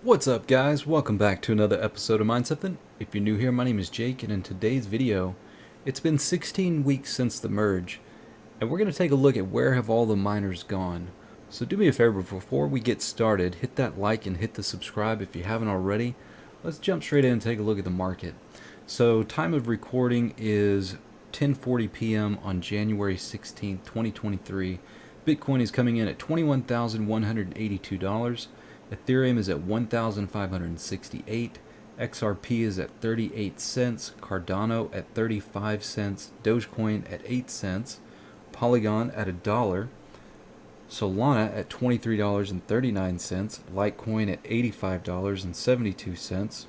What's up, guys? Welcome back to another episode of Mind Something. If you're new here, my name is Jake, and in today's video, it's been 16 weeks since the merge, and we're going to take a look at where have all the miners gone. So do me a favor, before we get started, hit that like and hit the subscribe if you haven't already. Let's jump straight in and take a look at the market. So time of recording is 10:40 p.m. on January 16th, 2023. Bitcoin is coming in at $21,182. Ethereum is at 1,568. XRP is at 38 cents. Cardano at 35 cents. Dogecoin at 8 cents. Polygon at $1. Solana at $23.39. Litecoin at $85.72.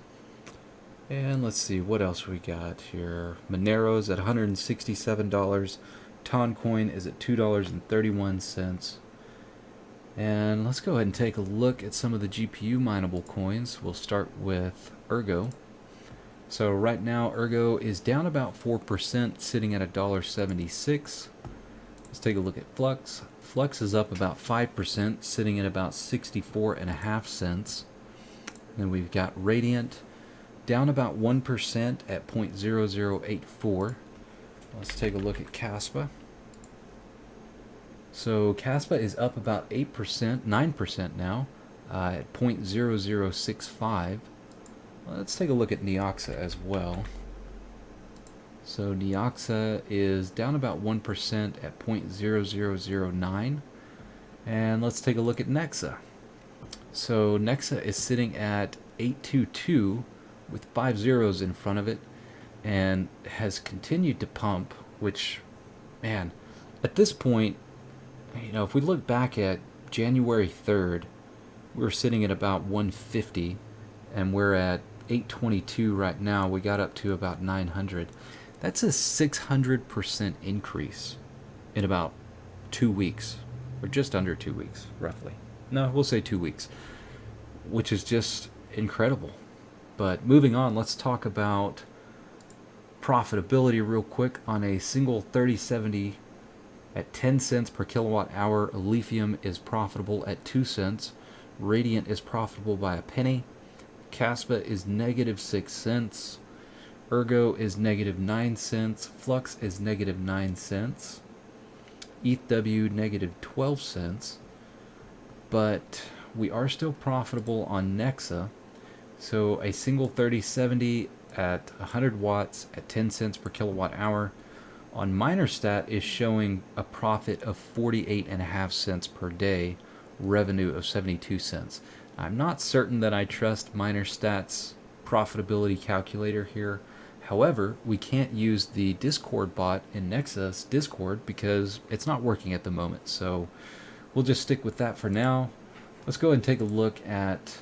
And let's see what else we got here. Monero's at $167. Toncoin is at $2.31. And let's go ahead and take a look at some of the GPU mineable coins. We'll start with Ergo. So right now Ergo is down about 4%, sitting at $1.76. Let's take a look at Flux. Flux is up about 5%, sitting at about 64.5 cents. Then we've got Radiant, down about 1% at 0.0084. Let's take a look at Caspa. So Caspa is up about 8%, 9% now, at 0.0065. Let's take a look at Nexa as well. So Nexa is down about 1% at 0.0009. And let's take a look at Nexa. So Nexa is sitting at 822 with 5 zeros in front of it and has continued to pump, which, man, at this point, you know, if we look back at January 3rd, we were sitting at about 150, and we're at 822 right now. We got up to about 900. That's a 600% increase in about 2 weeks, or just under 2 weeks, roughly. No, we'll say 2 weeks, which is just incredible. But moving on, let's talk about profitability real quick. On a single 3070 at 10 cents per kilowatt hour, Lithium is profitable at 2 cents. Radiant is profitable by a penny. Caspa is negative 6 cents. Ergo is negative 9 cents. Flux is negative 9 cents. ETHW negative 12 cents. But we are still profitable on Nexa. So a single 3070 at 100 watts at 10 cents per kilowatt hour on MinerStat is showing a profit of 48.5 cents per day, revenue of 72 cents. I'm not certain that I trust MinerStat's profitability calculator here. However, we can't use the Discord bot in Nexa's Discord because it's not working at the moment. So we'll just stick with that for now. Let's go ahead and take a look at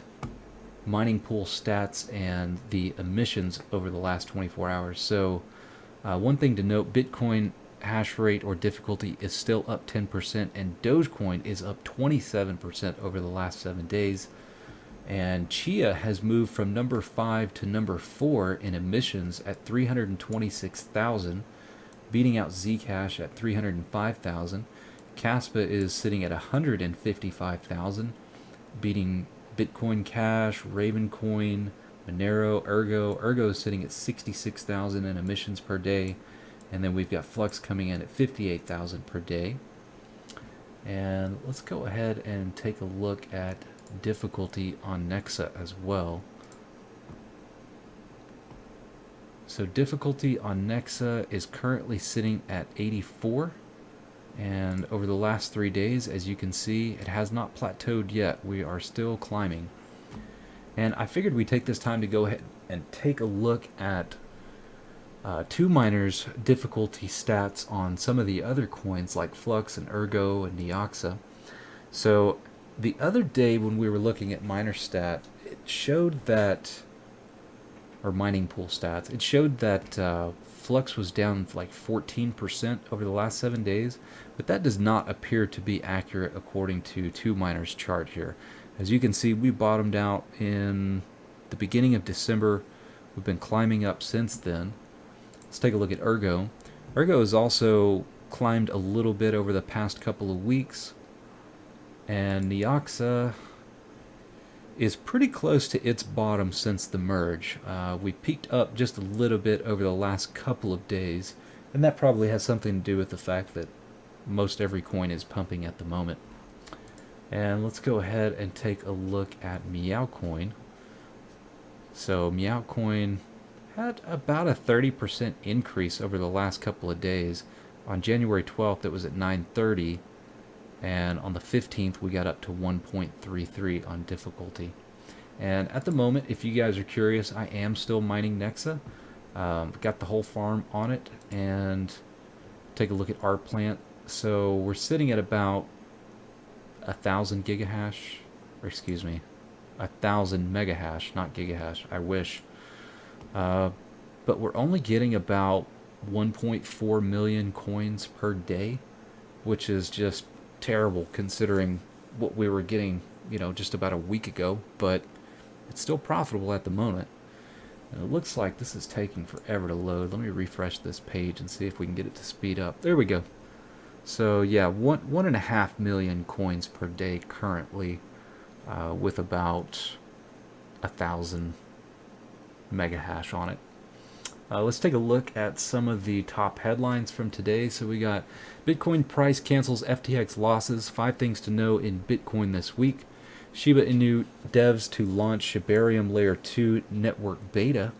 mining pool stats and the emissions over the last 24 hours. So one thing to note, Bitcoin hash rate or difficulty is still up 10%, and Dogecoin is up 27% over the last 7 days. And Chia has moved from number 5 to number 4 in emissions at 326,000, beating out Zcash at 305,000. Caspa is sitting at 155,000, beating Bitcoin Cash, Ravencoin, Monero, Ergo. Ergo is sitting at 66,000 in emissions per day. And then we've got Flux coming in at 58,000 per day. And let's go ahead and take a look at difficulty on Nexa as well. So difficulty on Nexa is currently sitting at 84. And over the last 3 days, as you can see, it has not plateaued yet. We are still climbing. And I figured we'd take this time to go ahead and take a look at two miners' difficulty stats on some of the other coins like Flux and Ergo and Nexa. So the other day when we were looking at MinerStat, it showed that, or mining pool stats, it showed that Flux was down like 14% over the last 7 days, but that does not appear to be accurate according to Two Miners' chart here. As you can see, we bottomed out in the beginning of December. We've been climbing up since then. Let's take a look at Ergo. Ergo has also climbed a little bit over the past couple of weeks. And Nexa is pretty close to its bottom since the merge. We peaked up just a little bit over the last couple of days, and that probably has something to do with the fact that most every coin is pumping at the moment. And let's go ahead and take a look at Meow Coin. So Meow Coin had about a 30% increase over the last couple of days. On January 12th, it was at 930. And on the 15th, we got up to 1.33 on difficulty. And at the moment, if you guys are curious, I am still mining Nexa. Got the whole farm on it. And take a look at our plant. So we're sitting at about 1,000 gigahash. Or excuse me, 1,000 megahash, not gigahash. I wish. But we're only getting about 1.4 million coins per day, which is just terrible considering what we were getting, you know, just about a week ago, but it's still profitable at the moment. And it looks like this is taking forever to load. Let me refresh this page and see if we can get it to speed up. There we go. So yeah, 1.5 million coins per day currently, with about 1,000 megahash on it. Let's take a look at some of the top headlines from today. So we got Bitcoin price cancels FTX losses. 5 things to know in Bitcoin this week. Shiba Inu devs to launch Shibarium Layer 2 network beta.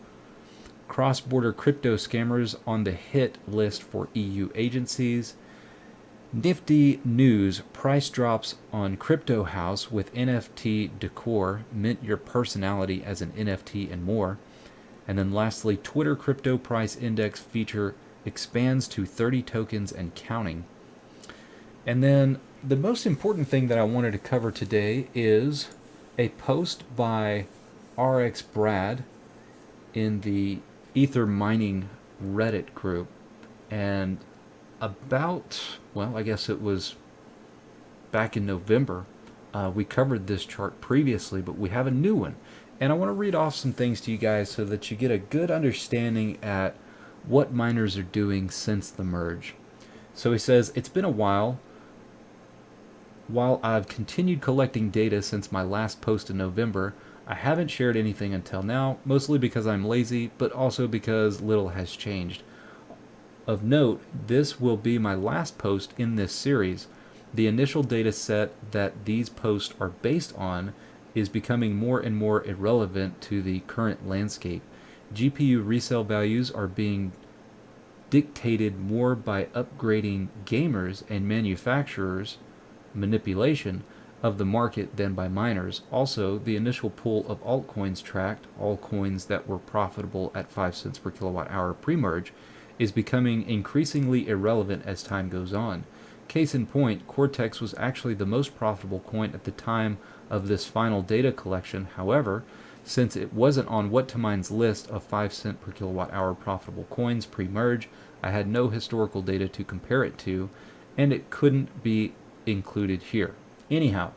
Cross-border crypto scammers on the hit list for EU agencies. Nifty news, price drops on Crypto House with NFT decor, mint your personality as an NFT and more. And then lastly, Twitter crypto price index feature expands to 30 tokens and counting. And then the most important thing that I wanted to cover today is a post by RX Brad in the Ether mining Reddit group. And about, well, I guess it was back in November, we covered this chart previously, but we have a new one. And I want to read off some things to you guys so that you get a good understanding at what miners are doing since the merge. So he says, it's been a while. While I've continued collecting data since my last post in November, I haven't shared anything until now, mostly because I'm lazy, but also because little has changed. Of note, this will be my last post in this series. The initial data set that these posts are based on is becoming more and more irrelevant to the current landscape. GPU resale values are being dictated more by upgrading gamers and manufacturers' manipulation of the market than by miners. Also, the initial pool of altcoins tracked, all coins that were profitable at 5 cents per kilowatt hour pre-merge, is becoming increasingly irrelevant as time goes on. Case in point, Cortex was actually the most profitable coin at the time of this final data collection. However, since it wasn't on What2Mine's list of 5 cent per kilowatt hour profitable coins pre-merge, I had no historical data to compare it to, and it couldn't be included here. Anyhow,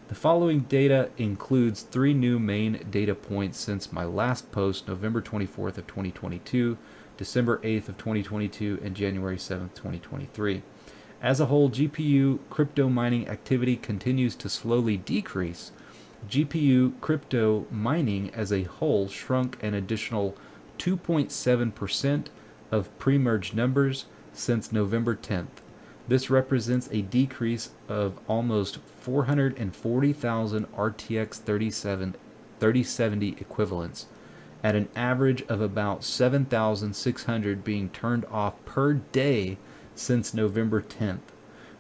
the following data includes 3 new main data points since my last post, November 24th of 2022, December 8th of 2022, and January 7th, 2023. As a whole, GPU crypto mining activity continues to slowly decrease. GPU crypto mining as a whole shrunk an additional 2.7% of pre-merge numbers since November 10th. This represents a decrease of almost 440,000 RTX 3070 equivalents, at an average of about 7,600 being turned off per day since November 10th.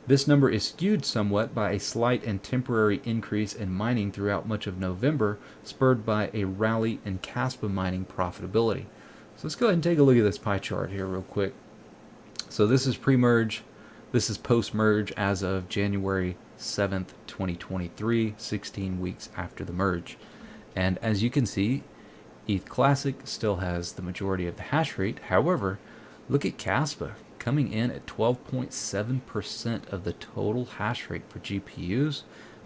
This number is skewed somewhat by a slight and temporary increase in mining throughout much of November, spurred by a rally in Caspa mining profitability. So let's go ahead and take a look at this pie chart here real quick. So this is pre-merge, this is post-merge as of January 7th, 2023, 16 weeks after the merge. And as you can see, ETH Classic still has the majority of the hash rate. However, look at Caspa coming in at 12.7% of the total hash rate for GPUs,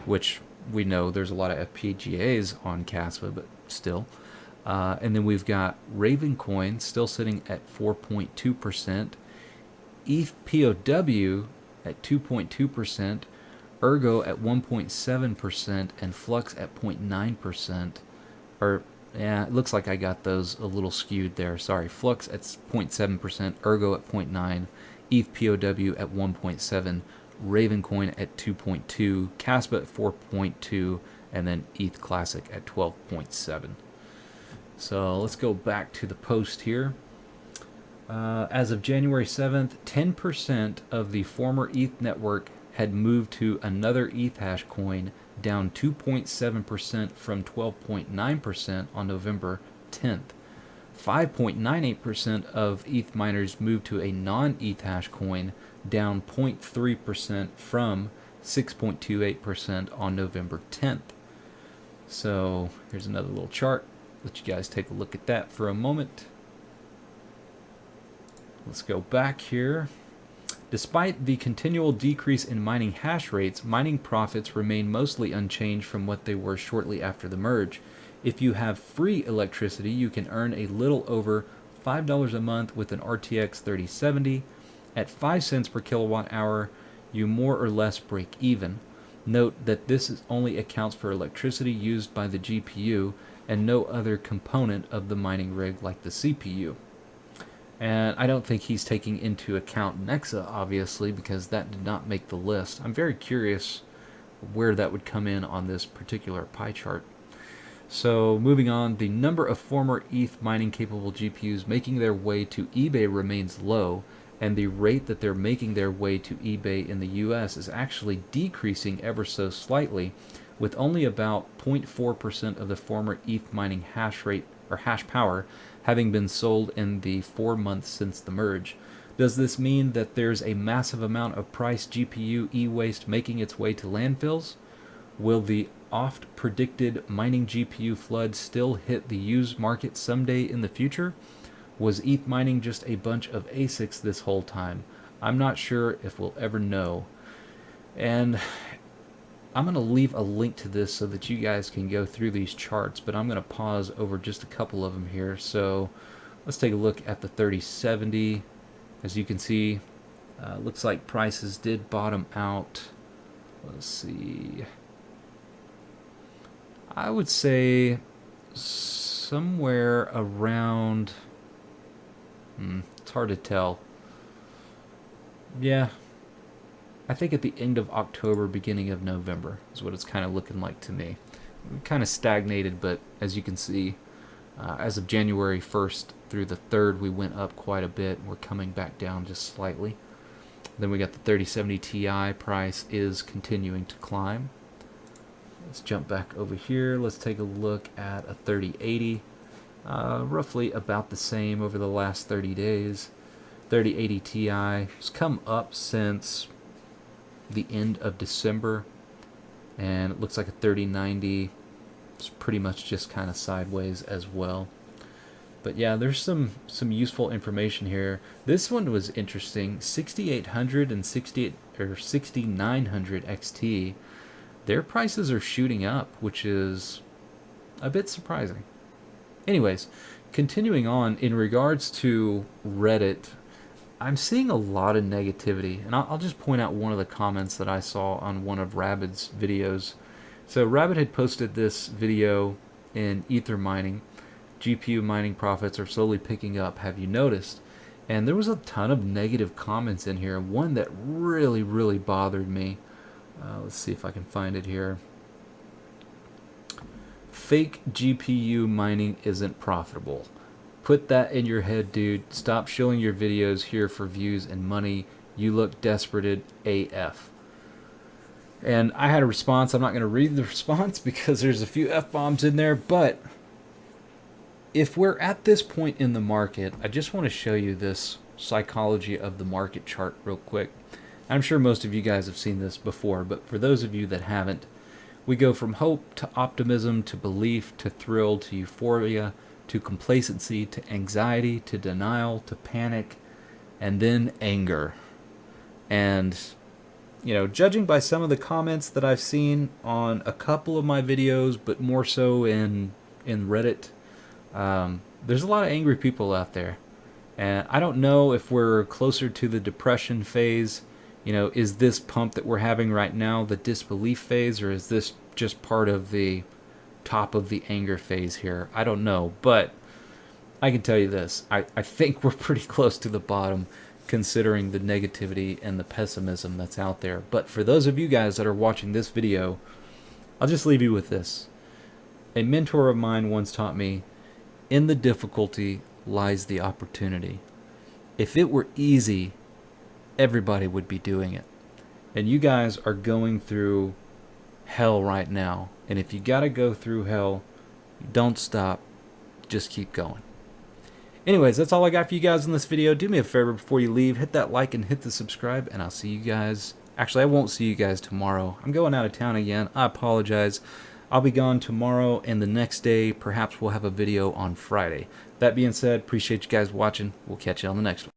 which we know there's a lot of FPGAs on Caspa, but still. And then we've got Ravencoin still sitting at 4.2%, ETH POW at 2.2%, Ergo at 1.7%, and Flux at 0.9%. Or, yeah, it looks like I got those a little skewed there. Sorry, Flux at 0.7%, Ergo at 0.9, ETH POW at 1.7, Ravencoin at 2.2, Caspa at 4.2, and then ETH Classic at 12.7. So let's go back to the post here. As of January 7th, 10% of the former ETH network had moved to another ETH hash coin, down 2.7% from 12.9% on November 10th. 5.98% of ETH miners moved to a non-ETH hash coin, down 0.3% from 6.28% on November 10th. So here's another little chart. Let you guys take a look at that for a moment. Let's go back here. Despite the continual decrease in mining hash rates, mining profits remain mostly unchanged from what they were shortly after the merge. If you have free electricity, you can earn a little over $5 a month with an RTX 3070. At 5 cents per kilowatt hour, you more or less break even. Note that this only accounts for electricity used by the GPU and no other component of the mining rig like the CPU. And I don't think he's taking into account Nexa, obviously, because that did not make the list. I'm very curious where that would come in on this particular pie chart. So moving on, the number of former ETH mining capable GPUs making their way to eBay remains low, and the rate that they're making their way to eBay in the US is actually decreasing ever so slightly, with only about 0.4% of the former ETH mining hash rate or hash power having been sold in the 4 months since the merge. Does this mean that there's a massive amount of priced GPU e-waste making its way to landfills? Will the oft-predicted mining GPU flood still hit the used market someday in the future? Was ETH mining just a bunch of ASICs this whole time? I'm not sure if we'll ever know. And I'm going to leave a link to this so that you guys can go through these charts, but I'm going to pause over just a couple of them here. So let's take a look at the 3070. As you can see, looks like prices did bottom out. Let's see. I would say somewhere around, it's hard to tell. Yeah, I think at the end of October, beginning of November is what it's kind of looking like to me. Kind of stagnated, but as you can see, as of January 1st through the 3rd, we went up quite a bit. We're coming back down just slightly. Then we got the 3070 Ti price is continuing to climb. Let's jump back over here. Let's take a look at a 3080. Roughly about the same over the last 30 days. 3080 Ti has come up since the end of December, and it looks like a 3090 is pretty much just kind of sideways as well. But yeah, there's some useful information here. This one was interesting. 6800 and 6900 XT, their prices are shooting up, which is a bit surprising. Anyways, continuing on, in regards to Reddit, I'm seeing a lot of negativity, and I'll just point out one of the comments that I saw on one of Rabbit's videos. So Rabbit had posted this video in Ether mining. GPU mining profits are slowly picking up, have you noticed? And there was a ton of negative comments in here. One that really, really bothered me. Let's see if I can find it here. Fake GPU mining isn't profitable. Put that in your head, dude. Stop showing your videos here for views and money. You look desperate AF. And I had a response. I'm not going to read the response because there's a few F-bombs in there. But if we're at this point in the market, I just want to show you this psychology of the market chart real quick. I'm sure most of you guys have seen this before, but for those of you that haven't, we go from hope to optimism to belief to thrill to euphoria to complacency, to anxiety, to denial, to panic, and then anger. And, you know, judging by some of the comments that I've seen on a couple of my videos, but more so in Reddit, there's a lot of angry people out there. And I don't know if we're closer to the depression phase. You know, is this pump that we're having right now the disbelief phase, or is this just part of the top of the anger phase here? I don't know, but I can tell you this. I think we're pretty close to the bottom considering the negativity and the pessimism that's out there. But for those of you guys that are watching this video, I'll just leave you with this. A mentor of mine once taught me, in the difficulty lies the opportunity. If it were easy, everybody would be doing it. And you guys are going through hell right now. And if you got to go through hell, don't stop. Just keep going. Anyways, that's all I got for you guys in this video. Do me a favor before you leave. Hit that like and hit the subscribe. And I'll see you guys. Actually, I won't see you guys tomorrow. I'm going out of town again. I apologize. I'll be gone tomorrow, and the next day, perhaps we'll have a video on Friday. That being said, appreciate you guys watching. We'll catch you on the next one.